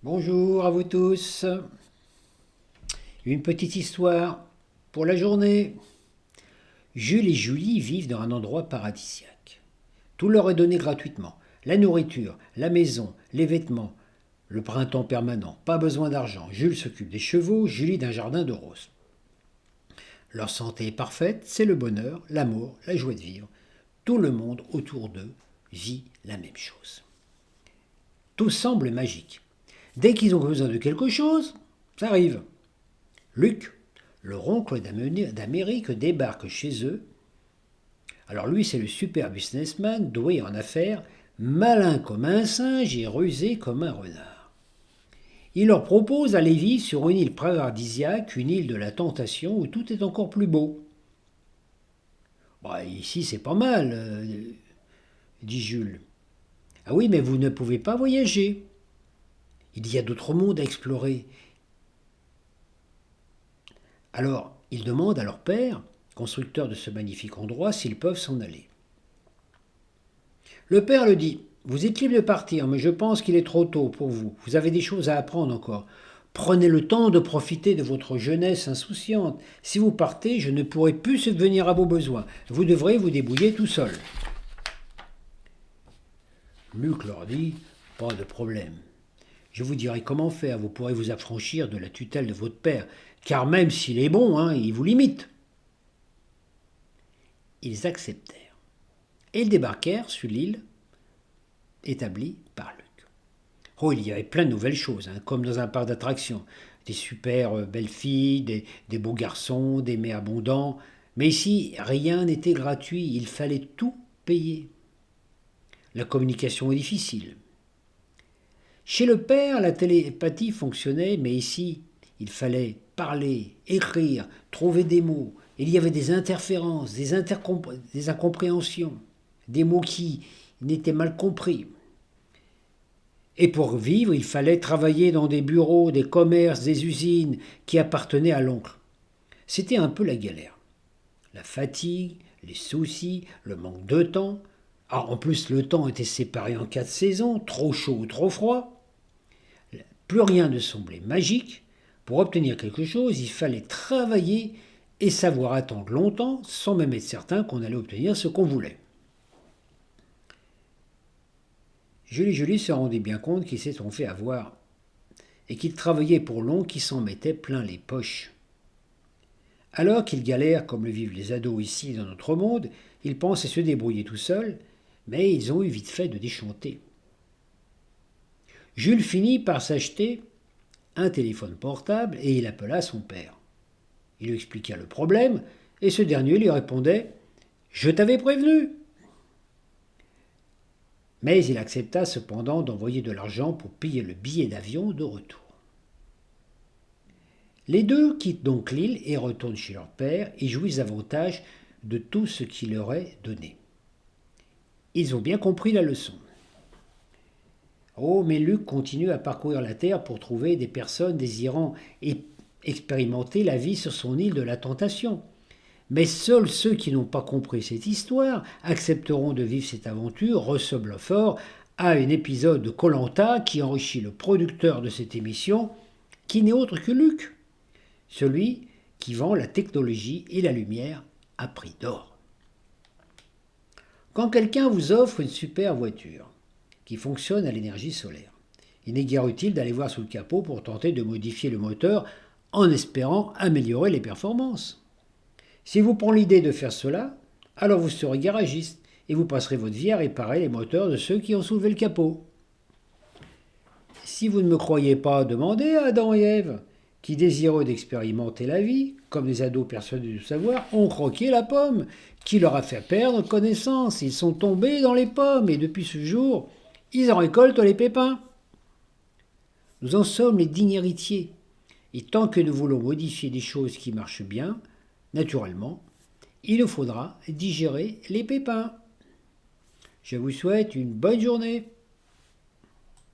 Bonjour à vous tous. Une petite histoire pour la journée. Jules et Julie vivent dans un endroit paradisiaque. Tout leur est donné gratuitement. La nourriture, la maison, les vêtements, le printemps permanent. Pas besoin d'argent. Jules s'occupe des chevaux, Julie d'un jardin de roses. Leur santé est parfaite, c'est le bonheur, l'amour, la joie de vivre. Tout le monde autour d'eux vit la même chose. Tout semble magique. Dès qu'ils ont besoin de quelque chose, ça arrive. Luc, le oncle d'Amérique, débarque chez eux. Alors lui, c'est le super businessman, doué en affaires, malin comme un singe et rusé comme un renard. Il leur propose d'aller vivre sur une île paradisiaque, une île de la tentation où tout est encore plus beau. Bah, ici, c'est pas mal, dit Jules. Ah oui, mais vous ne pouvez pas voyager. Il y a d'autres mondes à explorer. Alors, ils demandent à leur père, constructeur de ce magnifique endroit, s'ils peuvent s'en aller. Le père le dit. Vous êtes libre de partir, mais je pense qu'il est trop tôt pour vous. Vous avez des choses à apprendre encore. Prenez le temps de profiter de votre jeunesse insouciante. Si vous partez, je ne pourrai plus subvenir à vos besoins. Vous devrez vous débrouiller tout seul. Luc leur dit, pas de problème. Je vous dirai comment faire, vous pourrez vous affranchir de la tutelle de votre père, car même s'il est bon, il vous limite. Ils acceptèrent. Et ils débarquèrent sur l'île établie par Luc. Oh, il y avait plein de nouvelles choses, comme dans un parc d'attractions. Des super belles filles, des beaux garçons, des mets abondants. Mais ici, rien n'était gratuit, il fallait tout payer. La communication est difficile. Chez le père, la télépathie fonctionnait, mais ici, il fallait parler, écrire, trouver des mots. Il y avait des interférences, des incompréhensions, des mots qui n'étaient mal compris. Et pour vivre, il fallait travailler dans des bureaux, des commerces, des usines qui appartenaient à l'oncle. C'était un peu la galère. La fatigue, les soucis, le manque de temps. Ah, en plus, le temps était séparé en 4 saisons, trop chaud ou trop froid. Plus rien ne semblait magique. Pour obtenir quelque chose, il fallait travailler et savoir attendre longtemps sans même être certain qu'on allait obtenir ce qu'on voulait. Julie se rendait bien compte qu'ils s'étaient fait avoir et qu'ils travaillaient pour l'oncle qui s'en mettait plein les poches. Alors qu'ils galèrent comme le vivent les ados ici dans notre monde, ils pensaient se débrouiller tout seuls, mais ils ont eu vite fait de déchanter. Jules finit par s'acheter un téléphone portable et il appela son père. Il lui expliqua le problème et ce dernier lui répondait « Je t'avais prévenu !» Mais il accepta cependant d'envoyer de l'argent pour payer le billet d'avion de retour. Les deux quittent donc l'île et retournent chez leur père et jouissent davantage de tout ce qu'il leur est donné. Ils ont bien compris la leçon. Oh, mais Luc continue à parcourir la terre pour trouver des personnes désirant expérimenter la vie sur son île de la tentation. Mais seuls ceux qui n'ont pas compris cette histoire accepteront de vivre cette aventure, ressemble fort à un épisode de koh qui enrichit le producteur de cette émission, qui n'est autre que Luc, celui qui vend la technologie et la lumière à prix d'or. Quand quelqu'un vous offre une super voiture qui fonctionne à l'énergie solaire, il n'est guère utile d'aller voir sous le capot pour tenter de modifier le moteur en espérant améliorer les performances. Si vous prenez l'idée de faire cela, alors vous serez garagiste et vous passerez votre vie à réparer les moteurs de ceux qui ont soulevé le capot. Si vous ne me croyez pas, demandez à Adam et Ève, qui, désireux d'expérimenter la vie, comme des ados persuadés de savoir, ont croqué la pomme, qui leur a fait perdre connaissance. Ils sont tombés dans les pommes et depuis ce jour, ils en récoltent les pépins. Nous en sommes les dignes héritiers. Et tant que nous voulons modifier des choses qui marchent bien, naturellement, il nous faudra digérer les pépins. Je vous souhaite une bonne journée.